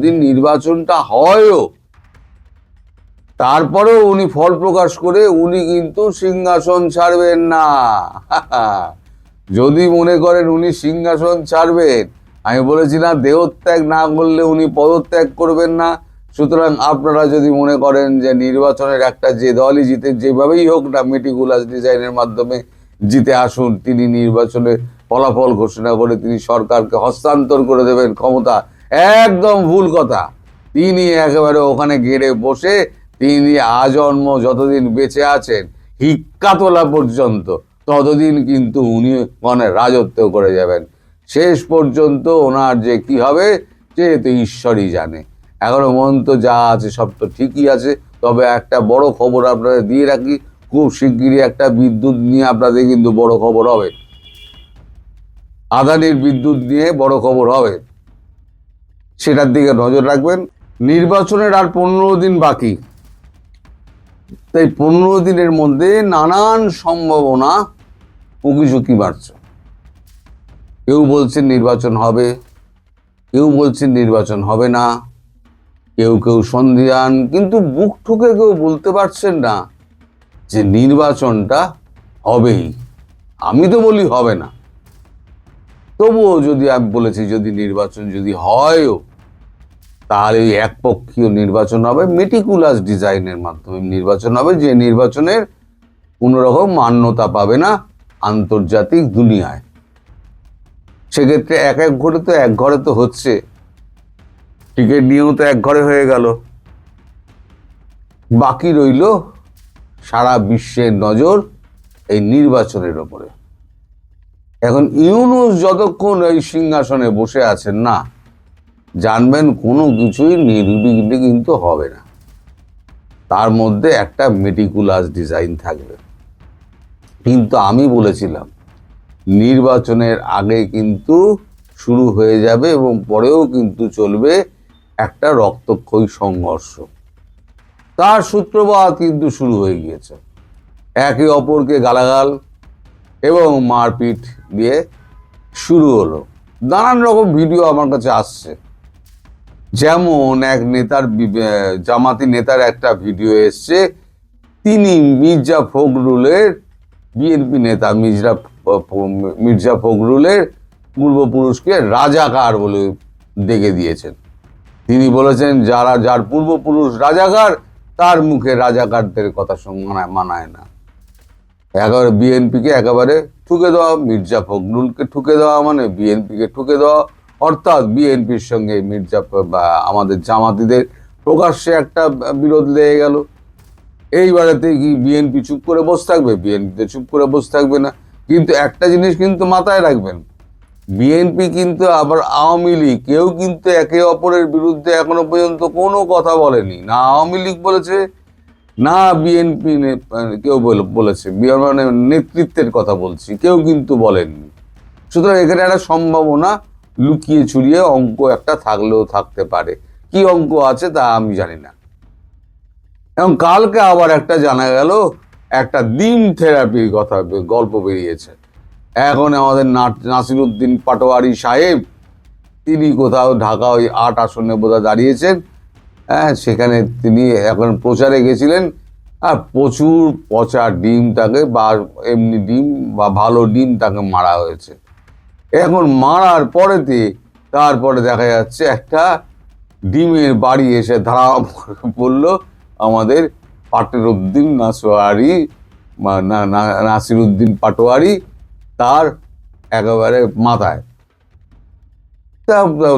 যদি নির্বাচনটা হয়ও, তারপরেও উনি ফল প্রকাশ করে উনি কিন্তু সিংহাসন ছাড়বেন না। যদি মনে করেন উনি সিংহাসন ছাড়বেন, আমি বলেছিলাম দেহত্যাগ না করলে উনি পদত্যাগ করবেন না। সুতরাং আপনারা যদি মনে করেন যে নির্বাচনের একটা যে দলই জিতে, যেভাবেই হোক না মেটিকুলাস ডিজাইনের মাধ্যমে জিতে আসুন, তিনি নির্বাচনের ফলাফল ঘোষণা করে তিনি সরকারকে হস্তান্তর করে দেবেন ক্ষমতা, একদম ভুল কথা। তিনি একেবারে ওখানে গেড়ে বসে তিনি আজন্ম যতদিন বেঁচে আছেন, হিক্কা তোলা পর্যন্ত, ততদিন কিন্তু উনি মানে রাজত্ব করে যাবেন। শেষ পর্যন্ত ওনার যে কি হবে সে তো ঈশ্বরই জানে। এখনো মন্ত যা আছে সব তো ঠিকই আছে, তবে একটা বড় খবর আপনাদের দিয়ে রাখি, খুব শিগগিরই একটা বিদ্যুৎ নিয়ে আপনাদের কিন্তু বড় খবর হবে। আদানির বিদ্যুৎ নিয়ে বড় খবর হবে, সেটার দিকে নজর রাখবেন। নির্বাচনের আর 15 দিন বাকি, তাই 15 দিনের মধ্যে নানান সম্ভাবনা উঁকিঝুঁকি মারছে। কেউ বলছেন নির্বাচন হবে, কেউ বলছেন নির্বাচন হবে না, কেউ কেউ সন্দিহান, কিন্তু বুক ঠুকে কেউ বলতে পারছেন না যে নির্বাচনটা হবেই। আমি তো বলি হবে না, তবুও যদি আমি বলেছি যদি নির্বাচন যদি হয়ও, তাহলে ওই একপক্ষীয় নির্বাচন হবে, মেটিকুলাস ডিজাইনের মাধ্যমে নির্বাচন হবে, যে নির্বাচনের কোনো রকম মান্যতা পাবে না আন্তর্জাতিক দুনিয়ায়। সেক্ষেত্রে এক ঘরে তো হচ্ছে, টিকিট নিয়েও তো এক ঘরে হয়ে গেল। বাকি রইল সারা বিশ্বের নজর এই নির্বাচনের ওপরে। এখন ইউনূস যতক্ষণ এই সিংহাসনে বসে আছেন না, জানবেন কোনো কিছুই নির্বিঘ্নে কিন্তু হবে না। তার মধ্যে একটা মেটিকুলাস ডিজাইন থাকবে। কিন্তু আমি বলেছিলাম নির্বাচনের আগে কিন্তু শুরু হয়ে যাবে এবং পরেও কিন্তু চলবে একটা রক্তক্ষয়ী সংঘর্ষ। তার সূত্রপাত কিন্তু শুরু হয়ে গিয়েছে, একে অপরকে গালাগাল এবং মারপিট দিয়ে শুরু হলো। নানান রকম ভিডিও আমার কাছে আসছে, যেমন এক নেতার, জামাতি নেতার একটা ভিডিও এসছে, তিনি মির্জা ফখরুলের, বিএনপি নেতা মির্জা ফখরুলের পূর্বপুরুষকে রাজাকার বলে ডেকে দিয়েছেন। তিনি বলেছেন যার পূর্বপুরুষ রাজাকার, তার মুখে রাজাকারদের কথা মানায় না। একেবারে বিএনপিকে একেবারে ঠুকে দেওয়া, মির্জা ফখরুলকে ঠুকে দেওয়া মানে বিএনপিকে ঠুকে দেওয়া, অর্থাৎ বিএনপির সঙ্গে আমাদের জামাতিদের প্রকাশ্যে একটা বিরোধ লেগে গেল। এইবারেতে কি বিএনপি চুপ করে বসে থাকবে? বিএনপিতে চুপ করে বসে থাকবে না। কিন্তু একটা জিনিস কিন্তু মাথায় রাখবেন, বিএনপি কিন্তু আবার আওয়ামী লীগ, কেউ কিন্তু একে অপরের বিরুদ্ধে এখনো পর্যন্ত কোনো কথা বলেনি। না আওয়ামী লীগ বলেছে, না বিএনপি কেউ বলেছে, মানে নেতৃত্বের কথা বলছি, কেউ কিন্তু বলেননি। সুতরাং এখানে একটা সম্ভাবনা লুকিয়ে ছুড়িয়ে অঙ্ক একটা থাকলেও থাকতে পারে। কি অঙ্ক আছে তা আমি জানি না। এবং কালকে আবার একটা জানা গেল একটা ডিম থেরাপির কথা গল্প বেরিয়েছে। এখন আমাদের নাসিরুদ্দিন পাটোয়ারি সাহেব, তিনি কোথাও ঢাকা ওই 8 আসনে বোধহয় দাঁড়িয়েছেন, হ্যাঁ, সেখানে তিনি এখন প্রচারে গেছিলেন। আর প্রচুর পচা ডিম তাকে, বা এমনি ডিম বা ভালো ডিম তাকে মারা হয়েছে। এখন মারার তারপরে দেখা যাচ্ছে একটা ডিমের বাড়ি এসে ধারা পড়ল আমাদের নাসিরুদ্দিন পাটোয়ারি, তার একেবারে মাথায়।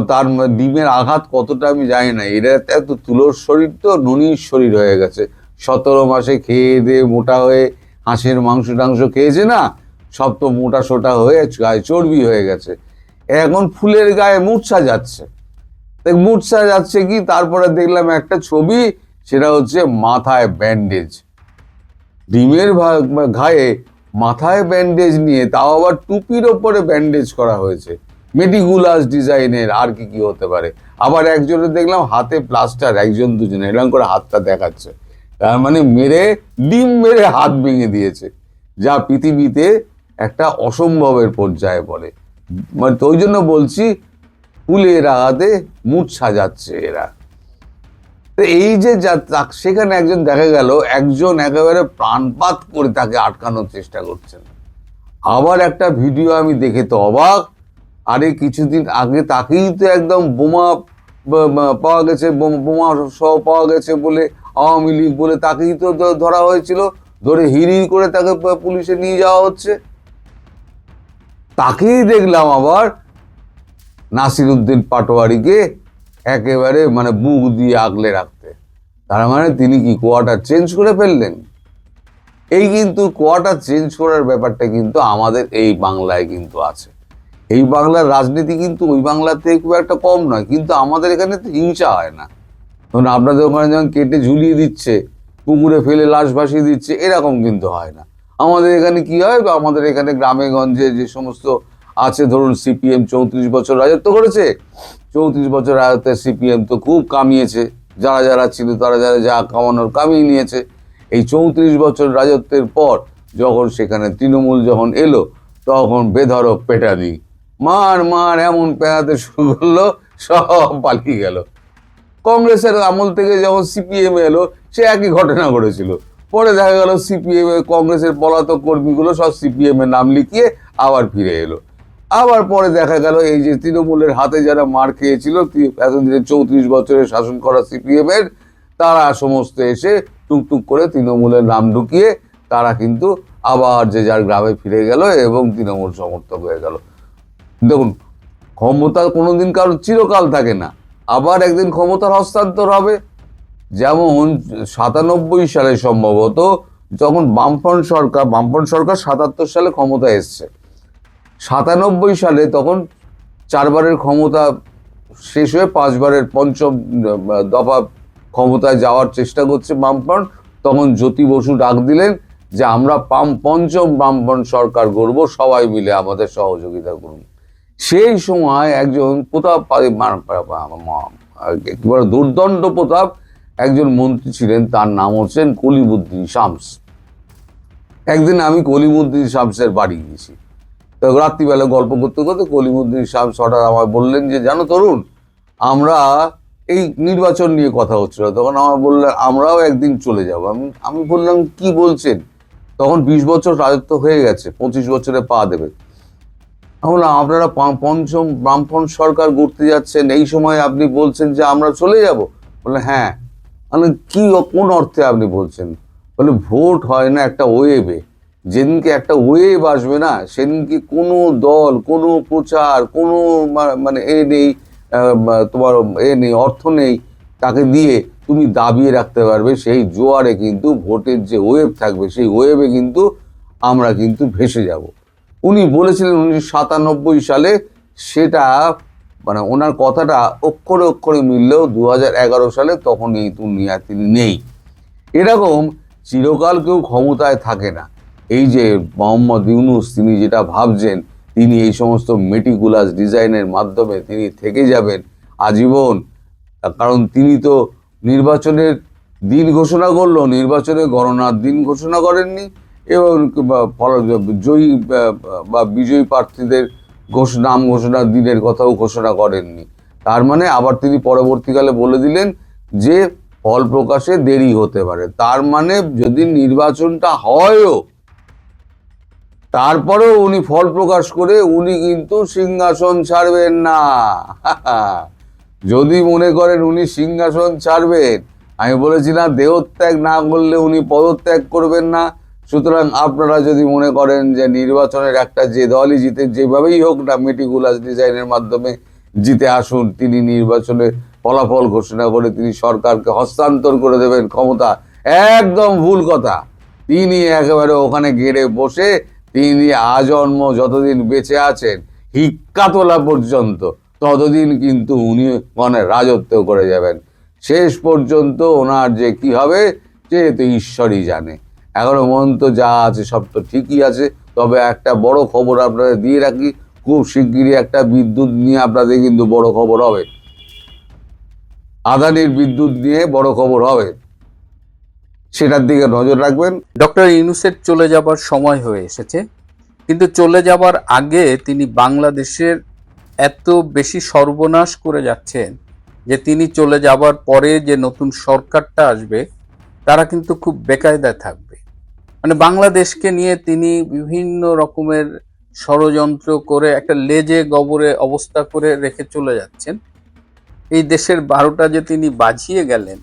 তার ডিমের আঘাত কতটা আমি জানি না। এরা এত তুলোর শরীর, তো ননির শরীর হয়ে গেছে। 17 মাসে খেয়ে দিয়ে মোটা হয়ে হাঁসের মাংস টাংস খেয়েছে না, সব তো মোটা সোটা হয়ে গায়ে চর্বি হয়ে গেছে। এখন ফুলের গায়ে মূর্ছা যাচ্ছে। মূর্ছা যাচ্ছে কি, তারপরে দেখলাম একটা ছবি, সেটা হচ্ছে মাথায় ব্যান্ডেজ, ডিমের ঘায়ে মাথায় ব্যান্ডেজ নিয়ে, তাও আবার টুপির ওপরে ব্যান্ডেজ করা হয়েছে মেটিকুলাস ডিজাইনের। আর কি হতে পারে? আবার একজনের দেখলাম হাতে প্লাস্টার, একজন দুজনে এরকম করে হাতটা দেখাচ্ছে, তার মানে ডিম মেরে হাত ভেঙে দিয়েছে, যা পৃথিবীতে একটা অসম্ভবের পর্যায়ে বলে। মানে ওই জন্য বলছি, ফুলের আঘাতে মুঠ সাজাচ্ছে এরা। তো এই যে সেখানে একজন দেখা গেল একজন একেবারে প্রাণপাত করে তাকে আটকানোর চেষ্টা করছেন। আবার একটা ভিডিও আমি দেখে তো অবাক, আরে কিছুদিন আগে তাকেই তো একদম বোমা পাওয়া গেছে, বোমা সহ পাওয়া গেছে বলে, আওয়ামী লীগ বলে তাকেই তো ধরা হয়েছিল, ধরে হিড়ির করে তাকে পুলিশে নিয়ে যাওয়া হচ্ছে। তাকেই দেখলাম আবার নাসিরউদ্দিন পাটোয়ারিকে একেবারে মানে বুক দিয়ে আগলে রাখতে। তার মানে তিনি কি কোয়ার্টার চেঞ্জ করে ফেললেন? এই কিন্তু কোয়ার্টার চেঞ্জ করার ব্যাপারটা কিন্তু আমাদের এই বাংলায় কিন্তু আছে। এই বাংলার রাজনীতি কিন্তু ওই বাংলার থেকে খুব একটা কম নয়, কিন্তু আমাদের এখানে তো হিংসা হয় না। ধরুন আপনাদের ওখানে যেমন কেটে ঝুলিয়ে দিচ্ছে, পুকুরে ফেলে লাশ ভাসিয়ে দিচ্ছে, এরকম কিন্তু হয় না। আমাদের এখানে কি হয়, বা আমাদের এখানে গ্রামে গঞ্জে যে সমস্ত আছে, ধরুন সিপিএম 34 বছর রাজত্ব করেছে, 34 বছর রাজত্বে সিপিএম তো খুব কামিয়েছে, যারা যারা ছিল তারা যারা যা কামানোর কামিয়ে নিয়েছে। এই 34 বছর রাজত্বের পর যখন সেখানে তৃণমূল যখন এলো, তখন বেধড়ক পেটানি, মার মার এমন পেটাতে শুরু করলো, সব পালিয়ে গেল। কংগ্রেসের আমল থেকে যখন সিপিএম এলো, সে একই ঘটনা ঘটেছিল। পরে দেখা গেল সিপিএম কংগ্রেসের পলাতক কর্মীগুলো সব সিপিএম এর নাম লিখিয়ে আবার ফিরে এলো। আবার পরে দেখা গেল এই যে তৃণমূলের হাতে যারা মার খেয়েছিল এতদিনে 34 বছরের শাসন করা সিপিএম এর, তারা সমস্ত এসে টুকটুক করে তৃণমূলের নাম ঢুকিয়ে তারা কিন্তু আবার যে যার গ্রামে ফিরে গেল এবং তৃণমূল সমর্থক হয়ে গেল। দেখুন, ক্ষমতা কোনোদিন কারোর চিরকাল থাকে না, আবার একদিন ক্ষমতার হস্তান্তর হবে। যেমন 97 সালে সম্ভবত যখন বামফ্রন্ট সরকার 77 সালে ক্ষমতায় এসছে, 97 সালে তখন 4বারের ক্ষমতা শেষ হয়ে 5বারের পঞ্চম দফা ক্ষমতায় যাওয়ার চেষ্টা করছে বামফ্রন্ট। তখন জ্যোতি বসু ডাক দিলেন যে আমরা পঞ্চম বামফ্রন্ট সরকার গড়ব, সবাই মিলে আমাদের সহযোগিতা করুন। সেই সময় একজন প্রতাপ, একেবারে দুর্দণ্ড প্রতাপ একজন মন্ত্রী ছিলেন, তার নাম হচ্ছেন কলিমুদ্দিন শামস। একদিন আমি কলিমুদ্দিন শামসের বাড়ি গেছি, তো রাত্রিবেলা গল্প করতে করতে কলিমুদ্দিন শামস হঠাৎ আমায় বললেন যে জানো তরুণ, আমরা এই নির্বাচন নিয়ে কথা হচ্ছিল, তখন আমার বললেন আমরাও একদিন চলে যাব। আমি বললাম কি বলছেন? তখন 20 বছর রাজত্ব হয়ে গেছে, 25 বছরে পা দেবে। আমি বললাম আপনারা পঞ্চম বামফ্রন্ট সরকার গড়তে যাচ্ছেন, এই সময় আপনি বলছেন যে আমরা চলে যাব? বললেন হ্যাঁ। মানে কি, কোন অর্থে আপনি বলছেন? বলে ভোট হয় না একটা ওয়েবে, যেদিনকে একটা ওয়েব আসবে না, সেদিনকে কোনো দল, কোনো প্রচার, কোনো মানে এ নেই, তোমার এ নেই, অর্থ নেই, তাকে দিয়ে তুমি দাবিয়ে রাখতে পারবে সেই জোয়ারে কিন্তু ভোটের যে ওয়েব থাকবে, সেই ওয়েবে কিন্তু আমরা কিন্তু ভেসে যাব। উনি বলেছিলেন 1997 সালে, সেটা মানে ওনার কথাটা অক্ষরে অক্ষরে মিললেও 2011 সালে তখন এই দুনিয়া তিনি নেই। এরকম চিরকাল কেউ ক্ষমতায় থাকে না। এই যে মোহাম্মদ ইউনূস, তিনি যেটা ভাবছেন, তিনি এই সমস্ত মেটিকুলাস ডিজাইনের মাধ্যমে তিনি থেকে যাবেন আজীবন। কারণ তিনি তো নির্বাচনের দিন ঘোষণা করলো, নির্বাচনে গণনার দিন ঘোষণা করেননি, এবং জয়ী বা বিজয়ী প্রার্থীদের নাম ঘোষণার দিনের কথাও ঘোষণা করেননি। তার মানে আবার তিনি পরবর্তীকালে বলে দিলেন যে ফল প্রকাশে দেরি হতে পারে। তার মানে যদি নির্বাচনটা হয়ও, তারপরেও উনি ফল প্রকাশ করে উনি কিন্তু সিংহাসন ছাড়বেন না। যদি মনে করেন উনি সিংহাসন ছাড়বেন, আমি বলেছিলাম দেহত্যাগ না করলে উনি পদত্যাগ করবেন না। সুতরাং আপনারা যদি মনে করেন যে নির্বাচনের একটা যে দলই জিতে, যেভাবেই হোক না মেটিকুলাস ডিজাইনের মাধ্যমে জিতে আসুন, তিনি নির্বাচনে ফলাফল ঘোষণা করে তিনি সরকারকে হস্তান্তর করে দেবেন ক্ষমতা, একদম ভুল কথা। তিনি একেবারে ওখানে গেড়ে বসে তিনি আজন্ম যতদিন বেঁচে আছেন, হিক্কা তোলা পর্যন্ত, ততদিন কিন্তু উনি মানে রাজত্ব করে যাবেন। শেষ পর্যন্ত ওনার যে কি হবে সে তো ঈশ্বরই জানে। এখনো পর্যন্ত যা আছে সব তো ঠিকই আছে। তবে একটা বড় খবর আপনাদের দিয়ে রাখি, খুব শিগগিরই একটা বিদ্যুৎ নিয়ে আপনাদের কিন্তু বড় খবর হবে, আদানির বিদ্যুৎ নিয়ে বড় খবর হবে, সেটার দিকে নজর রাখবেন। ডক্টর ইউনূসের চলে যাবার সময় হয়ে এসেছে, কিন্তু চলে যাবার আগে তিনি বাংলাদেশের এত বেশি সর্বনাশ করে যাচ্ছেন যে তিনি চলে যাবার পরে যে নতুন সরকারটা আসবে তারা কিন্তু খুব বেকায়দায় থাকবে। মানে বাংলাদেশকে নিয়ে তিনি বিভিন্ন রকমের ষড়যন্ত্র করে একটা লেজে গবরে অবস্থা করে রেখে চলে যাচ্ছেন। এই দেশের 12টা যে তিনি বাজিয়ে গেলেন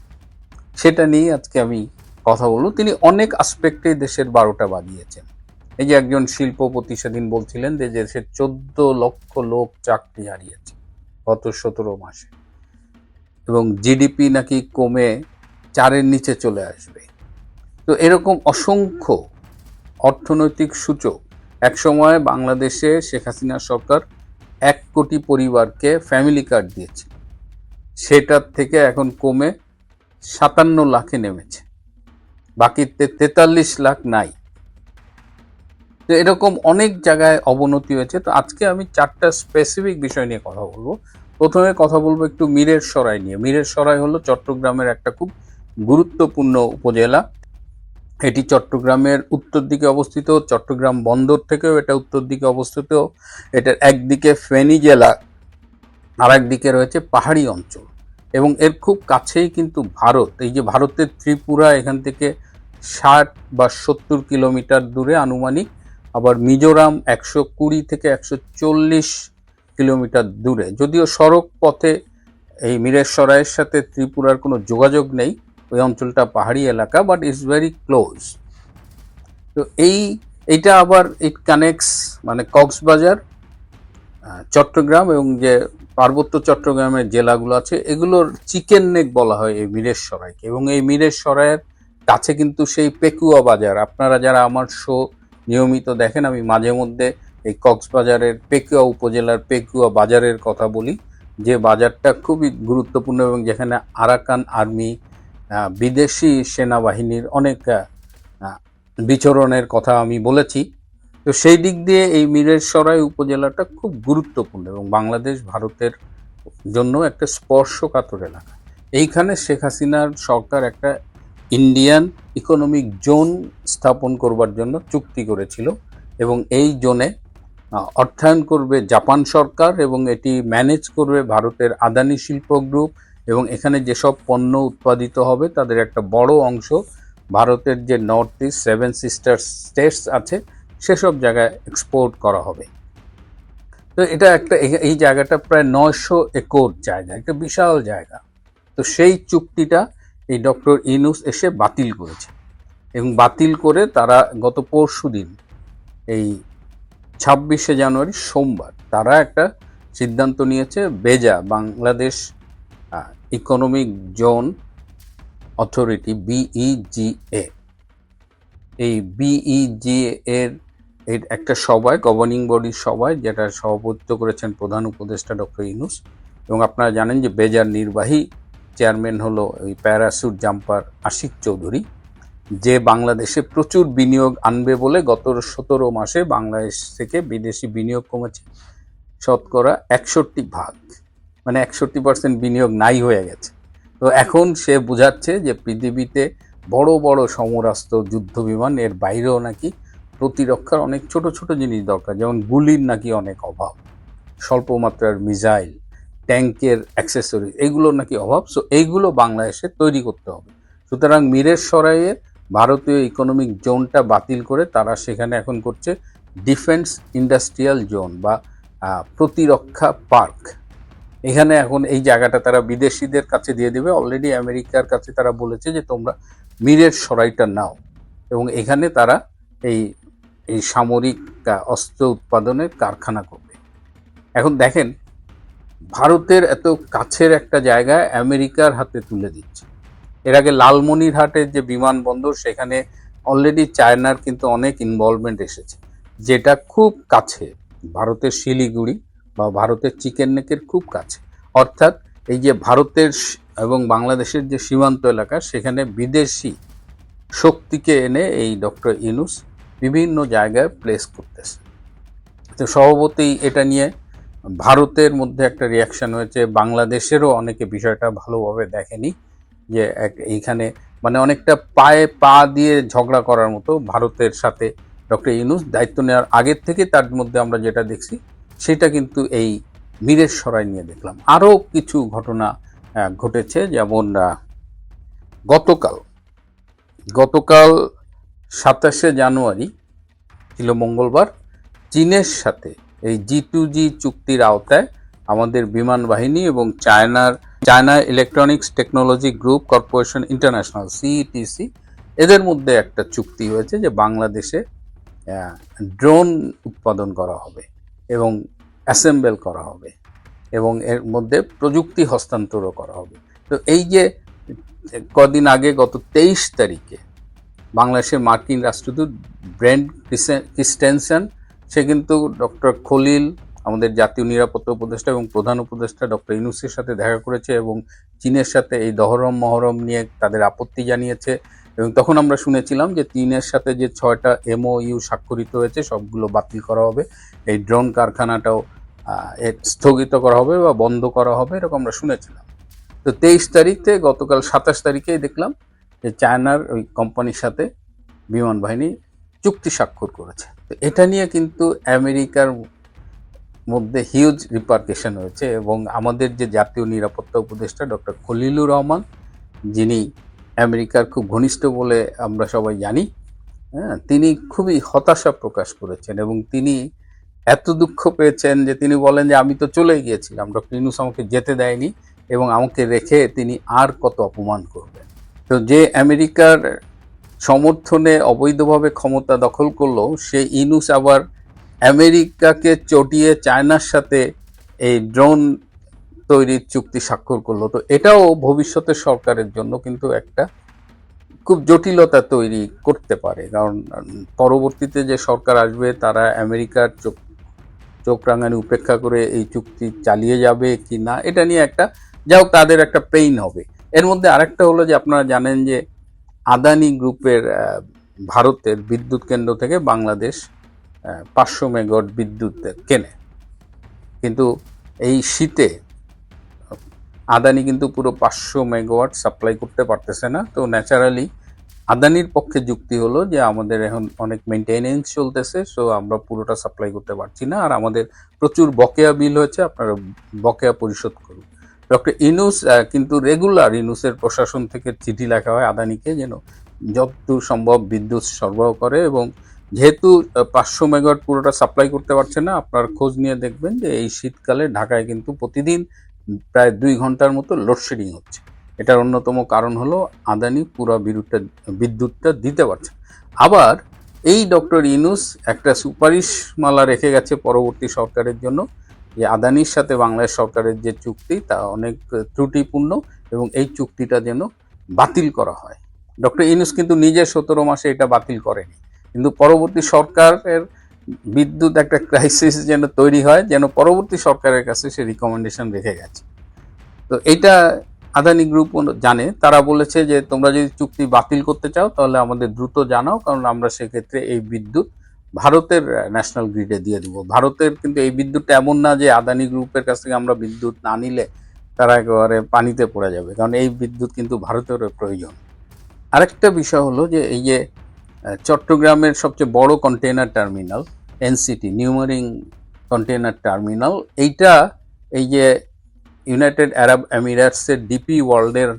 সেটা নিয়ে আজকে আমি কথা বলবো। তিনি অনেক আসপেক্টে দেশের 12টা বাজিয়েছেন। এই যে একজন শিল্পপতি সেদিন বলছিলেন যে দেশের 14 লক্ষ লোক চাকরি হারিয়েছে গত 17 মাসে, এবং জিডিপি নাকি কমে 4-এর নিচে চলে আসবে। তো এরকম অসংখ্য অর্থনৈতিক সূচক, একসময় বাংলাদেশে শেখ হাসিনা সরকার 1 কোটি পরিবারকে ফ্যামিলি কার্ড দিয়েছে, সেটার থেকে এখন কমে 57 লাখে নেমেছে, বাকি 43 লাখ নাই। তো এরকম অনেক জায়গায় অবনতি হয়েছে। তো আজকে আমি 4টা স্পেসিফিক বিষয় নিয়ে কথা বলবো। প্রথমে কথা বলবো একটু মীরের সরাই নিয়ে। মীরের সরাই হলো চট্টগ্রামের একটা খুব গুরুত্বপূর্ণ উপজেলা। এটি চট্টগ্রামের উত্তর দিকে অবস্থিত, চট্টগ্রাম বন্দর থেকেও এটা উত্তর দিকে অবস্থিত। এটার একদিকে ফেনী জেলা, আর একদিকে রয়েছে পাহাড়ি অঞ্চল, এবং এর খুব কাছেই কিন্তু ভারত। এই যে ভারতের ত্রিপুরা এখান থেকে 60 বা 70 কিলোমিটার দূরে আনুমানিক, আবার মিজোরাম 120 থেকে 140 কিলোমিটার দূরে। যদিও সড়ক পথে এই মিরেশ্বরাইয়ের সাথে ত্রিপুরার কোনো যোগাযোগ নেই, ওই অঞ্চলটা পাহাড়ি এলাকা, বাট ইটস ভেরি ক্লোজ। তো এইটা আবার ইট কানেক্টস মানে কক্সবাজার, চট্টগ্রাম এবং যে পার্বত্য চট্টগ্রামের জেলাগুলো আছে এগুলোর চিকেন নেক বলা হয় এই মিরেশ্বরাইকে। এবং এই মিরেশ্বরাইয়ের কাছে কিন্তু সেই পেকুয়া বাজার, আপনারা যারা আমার শো নিয়মিত দেখেন, আমি মাঝে মধ্যে এই কক্সবাজারের পেকুয়া উপজেলার পেকুয়া বাজারের কথা বলি, যে বাজারটা খুবই গুরুত্বপূর্ণ এবং যেখানে আরাকান আর্মি, বিদেশি সেনাবাহিনীর অনেক বিচরণের কথা আমি বলেছি। তো সেই দিক দিয়ে এই মিরেশ্বরাই উপজেলাটা খুব গুরুত্বপূর্ণ এবং বাংলাদেশ ভারতের জন্য একটা স্পর্শকাতর এলাকা। এইখানে শেখ হাসিনার সরকার একটা ইন্ডিয়ান ইকোনমিক জোন স্থাপন করবার জন্য চুক্তি করেছিল, এবং এই জোনে অর্থায়ন করবে জাপান সরকার এবং এটি ম্যানেজ করবে ভারতের আদানি শিল্প গ্রুপ। এবং এখানে যেসব পণ্য উৎপাদিত হবে তাদের একটা বড় অংশ ভারতের যে নর্থ ইস্ট 7 সিস্টার স্টেটস আছে সেসব জায়গায় এক্সপোর্ট করা হবে। তো এটা একটা, এই জায়গাটা প্রায় 900 একর জায়গা, একটা বিশাল জায়গা। তো সেই চুক্তিটা এই ডক্টর ইউনূস এসে বাতিল করেছে, এবং বাতিল করে তারা গত পরশুদিন এই 26শে জানুয়ারি সোমবার তারা একটা সিদ্ধান্ত নিয়েছে, BEZA Bangladesh economic zone authority BEZA, এই বিইজিএ এর একটা সভায়, গভর্নিং বডির সভায়, যেটা সভাপতিত্ব করেছেন প্রধান উপদেষ্টা ডক্টর ইউনূস। এবং আপনারা জানেন যে বেজার নির্বাহী চেয়ারম্যান হলো ওই প্যারাসুট জাম্পার আশিক চৌধুরী, যে বাংলাদেশে প্রচুর বিনিয়োগ আনবে বলে গত 17 মাসে বাংলাদেশ থেকে বিদেশি বিনিয়োগ কমেছে শতকরা 61%, মানে 61% বিনিয়োগ নাই হয়ে গেছে। তো এখন সে বোঝাচ্ছে যে পৃথিবীতে বড় বড় সমরাস্ত্র যুদ্ধ বিমান এর বাইরেও নাকি প্রতিরক্ষার অনেক ছোট ছোট জিনিস দরকার, যেমন গুলির নাকি অনেক অভাব, স্বল্প মাত্রার মিসাইল, ট্যাঙ্কের অ্যাক্সেসরি, এইগুলোর নাকি অভাব। সো এইগুলো বাংলাদেশে তৈরি করতে হবে। সুতরাং মিরেশ্বরাইয়ের ভারতীয় ইকোনমিক জোনটা বাতিল করে তারা সেখানে এখন করছে ডিফেন্স ইন্ডাস্ট্রিয়াল জোন বা প্রতিরক্ষা পার্ক। এখানে এখন এই জায়গাটা তারা বিদেশিদের কাছে দিয়ে দেবে। অলরেডি আমেরিকার কাছে তারা বলেছে যে তোমরা মিরেশ্বরাইটা নাও, এবং এখানে তারা এই সামরিক অস্ত্র উৎপাদনের কারখানা করবে। এখন দেখেন, ভারতের এত কাছের একটা জায়গায় আমেরিকার হাতে তুলে দিচ্ছে। এর আগে লালমনিরহাটের যে বিমানবন্দর, সেখানে অলরেডি চায়নার কিন্তু অনেক ইনভলভমেন্ট এসেছে, যেটা খুব কাছে ভারতের শিলিগুড়ি বা ভারতের চিকেন নেকের খুব কাছে। অর্থাৎ এই যে ভারতের এবং বাংলাদেশের যে সীমান্ত এলাকা, সেখানে বিদেশি শক্তিকে এনে এই ডক্টর ইউনূস বিভিন্ন জায়গায় প্লেস করতেছে। তো স্বভাবতই এটা নিয়ে ভারতের মধ্যে একটা রিয়াকশন হয়েছে, বাংলাদেশেরও অনেকে বিষয়টা ভালোভাবে দেখেনি, যে এইখানে মানে অনেকটা পায়ে পা দিয়ে ঝগড়া করার মতো ভারতের সাথে ডক্টর ইউনূস দায়িত্ব নেওয়ার আগের থেকে। তার মধ্যে আমরা যেটা দেখছি সেটা কিন্তু এই মীরের সরাই নিয়ে দেখলাম। আরও কিছু ঘটনা ঘটেছে, যেমন গতকাল 27শে জানুয়ারি ছিল মঙ্গলবার, চীনের সাথে এই G2G চুক্তির আওতায় আমাদের বিমান বাহিনী এবং China electronics technology group corporation international CETC এদের মধ্যে একটা চুক্তি হয়েছে যে বাংলাদেশে ড্রোন উৎপাদন করা হবে এবং অ্যাসেম্বল করা হবে এবং এর মধ্যে প্রযুক্তি হস্তান্তরও করা হবে। তো এই যে কদিন আগে গত 23 তারিখে বাংলাদেশের মার্কিন রাষ্ট্রদূত ব্রেন্ট ক্রিস্টেনসেন, সে কিন্তু ডক্টর খলিল, আমাদের জাতীয় নিরাপত্তা উপদেষ্টা এবং প্রধান উপদেষ্টা ডক্টর ইউনূসের সাথে দেখা করেছে এবং চীনের সাথে এই দহরম মহরম নিয়ে তাদের আপত্তি জানিয়েছে। এবং তখন আমরা শুনেছিলাম যে চীনের সাথে যে 6টা MOU স্বাক্ষরিত হয়েছে সবগুলো বাতিল করা হবে, এই ড্রোন কারখানাটাও স্থগিত করা হবে বা বন্ধ করা হবে, এরকম আমরা শুনেছিলাম। তো 23 তারিখ থেকে গতকাল 27 তারিখেই দেখলাম যে চায়নার ওই কোম্পানির সাথে বিমান বাহিনী চুক্তি স্বাক্ষর করেছে। তো এটা নিয়ে কিন্তু আমেরিকার মধ্যে হিউজ রিপারকেশন হয়েছে এবং আমাদের যে জাতীয় নিরাপত্তা উপদেষ্টা ডক্টর খলিলুর রহমান, যিনি আমেরিকার খুব ঘনিষ্ঠ বলে আমরা সবাই জানি, তিনি খুবই হতাশা প্রকাশ করেছেন এবং তিনি এত দুঃখ পেয়েছেন যে তিনি বলেন যে আমি তো চলে গিয়েছিলাম, ডক্টর ইউনূস আমাকে যেতে দেয়নি এবং আমাকে রেখে তিনি আর কত অপমান করবেন। তো যে আমেরিকার সমর্থনে অবৈধভাবে ক্ষমতা দখল করলো, সেই ইউনূস আবার আমেরিকাকে চটিয়ে চায়নার সাথে এই ড্রোন তৈরির চুক্তি স্বাক্ষর করলো। তো এটাও ভবিষ্যতের সরকারের জন্য কিন্তু একটা খুব জটিলতা তৈরি করতে পারে, কারণ পরবর্তীতে যে সরকার আসবে তারা আমেরিকার চোখ রাঙানি উপেক্ষা করে এই চুক্তি চালিয়ে যাবে কি না, এটা নিয়ে একটা যাই হোক তাদের একটা পেইন হবে। এর মধ্যে আরেকটা হলো যে আপনারা জানেন যে আদানি গ্রুপের ভারতের বিদ্যুৎ কেন্দ্র থেকে বাংলাদেশ 500 মেগাওয়াট বিদ্যুৎ কেনে, কিন্তু এই শীতে আদানি কিন্তু পুরো 500 মেগাওয়াট সাপ্লাই করতে পারতেছে না। তো ন্যাচারালি আদানির পক্ষে যুক্তি হলো যে আমাদের এখন অনেক মেনটেনেন্স চলতেছে, সো আমরা পুরোটা সাপ্লাই করতে পারছি না, আর আমাদের প্রচুর বকেয়া বিল হয়েছে, আপনারা বকেয়া পরিশোধ করুন। ডক্টর ইউনূস কিন্তু রেগুলার ইউনূসের প্রশাসন থেকে চিঠি লেখা হয় আদানিকে যেন যতদূর সম্ভব বিদ্যুৎ সরবরাহ করে, এবং যেহেতু 500 মেগাওয়াট পুরোটা সাপ্লাই করতে পারছে না, আপনার খোঁজ নিয়ে দেখবেন যে এই শীতকালে ঢাকায় কিন্তু প্রতিদিন প্রায় 2 ঘন্টার মতো লোডশেডিং হচ্ছে। এটার অন্যতম কারণ হলো আদানি পুরো বিদ্যুৎটা দিতে পারছে। আবার এই ডক্টর ইউনূস একটা সুপারিশমালা রেখে গেছে পরবর্তী সরকারের জন্য, যে আদানির সাথে বাংলাদেশ সরকারের যে চুক্তি তা অনেক ত্রুটিপূর্ণ এবং এই চুক্তিটা যেন বাতিল করা হয়। ডক্টর ইউনূস কিন্তু নিজে 17 মাসে এটা বাতিল করেনি, কিন্তু পরবর্তী সরকারের বিদ্যুৎ একটা ক্রাইসিস যেন তৈরি হয়, যেন পরবর্তী সরকারের কাছে সে রিকমেন্ডেশন রেখে গেছে। তো এটা আদানি গ্রুপ জানে, তারা বলেছে যে তোমরা যদি চুক্তি বাতিল করতে চাও তাহলে আমাদের দ্রুত জানাও, কারণ আমরা সেক্ষেত্রে এই বিদ্যুৎ ভারতের ন্যাশনাল গ্রিডে দিয়ে দিব। ভারতের কিন্তু এই বিদ্যুৎটা এমন না যে আদানি গ্রুপের কাছ থেকে আমরা বিদ্যুৎ না নিলে তারা একেবারে পানিতে পড়ে যাবে, কারণ এই বিদ্যুৎ কিন্তু ভারতের প্রয়োজন। আরেকটা বিষয় হলো যে এই যে চট্টগ্রামের সবচেয়ে বড় container terminal NCT new marine container terminal, এইটা এই যে ইউনাইটেড আরব এমিরেটসের ডিপি ওয়ার্ল্ডের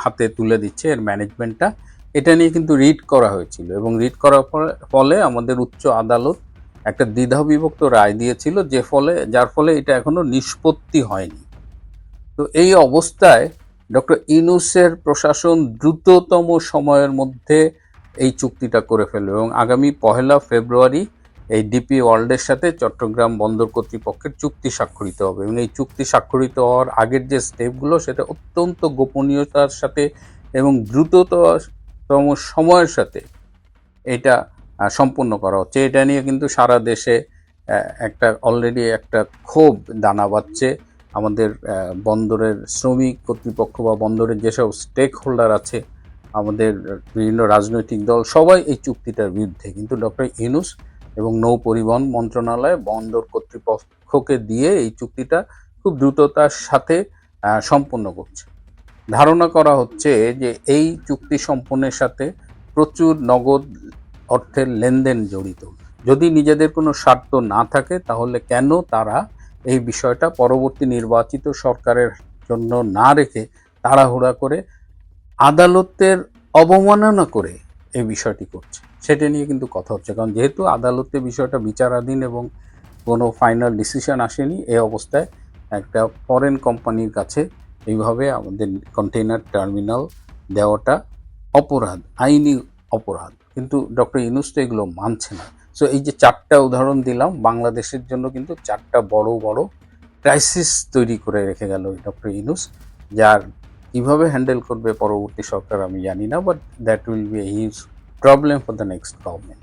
হাতে তুলে দিচ্ছে এর ম্যানেজমেন্টটা। এটা নিয়ে কিন্তু রিট করা হয়েছিল এবং রিট করার ফলে আমাদের উচ্চ আদালত একটা দ্বিধাবিভক্ত রায় দিয়েছিল, যার ফলে এটা এখনো নিষ্পত্তি হয়নি। তো এই অবস্থায় ডক্টর ইউনূসের প্রশাসন দ্রুততম সময়ের মধ্যে এই চুক্তিটা করে ফেলবে এবং আগামী 1 ফেব্রুয়ারি এই ডিপি ওয়ার্ল্ডের সাথে চট্টগ্রাম বন্দর কর্তৃপক্ষের চুক্তি স্বাক্ষরিত হবে এবং এই চুক্তি স্বাক্ষরিত হওয়ার আগের যে স্টেপগুলো সেটা অত্যন্ত গোপনীয়তার সাথে এবং দ্রুততম সময়ের সাথে এটা সম্পন্ন করা হচ্ছে। এটা নিয়ে কিন্তু সারা দেশে অলরেডি একটা ক্ষোভ দানা বাঁধছে। আমাদের বন্দরের শ্রমিক কর্তৃপক্ষ বা বন্দরের যেসব স্টেক হোল্ডার আছে, আমাদের বিভিন্ন রাজনৈতিক দল, সবাই এই চুক্তিটার বিরুদ্ধে, কিন্তু ডক্টর ইউনূস এবং নৌ পরিবহন মন্ত্রণালয় বন্দর কর্তৃপক্ষকে দিয়ে এই চুক্তিটা খুব দ্রুততার সাথে সম্পন্ন করছে। ধারণা করা হচ্ছে যে এই চুক্তি সম্পন্নের সাথে প্রচুর নগদ অর্থের লেনদেন জড়িত। যদি নিজেদের কোনো স্বার্থ না থাকে তাহলে কেন তারা এই বিষয়টা পরবর্তী নির্বাচিত সরকারের জন্য না রেখে তাড়াহুড়া করে আদালতের অবমাননা করে এই বিষয়টি করছে, সেটা নিয়ে কিন্তু কথা হচ্ছে। কারণ যেহেতু আদালতে বিষয়টা বিচারাধীন এবং কোনো ফাইনাল ডিসিশন আসেনি, এই অবস্থায় একটা ফরেন কোম্পানির কাছে এইভাবে আমাদের কন্টেইনার টার্মিনাল দেওয়াটা অপরাধ, আইনি অপরাধ। কিন্তু ডক্টর ইউনূস তো এগুলো মানছে না। সো এই যে 4টা উদাহরণ দিলাম, বাংলাদেশের জন্য কিন্তু 4টা বড় বড় ক্রাইসিস তৈরি করে রেখে গেল ডক্টর ইউনূস, যার কিভাবে হ্যান্ডেল করবে পরবর্তী সরকার আমি জানি না, but that will B a huge problem for the next government.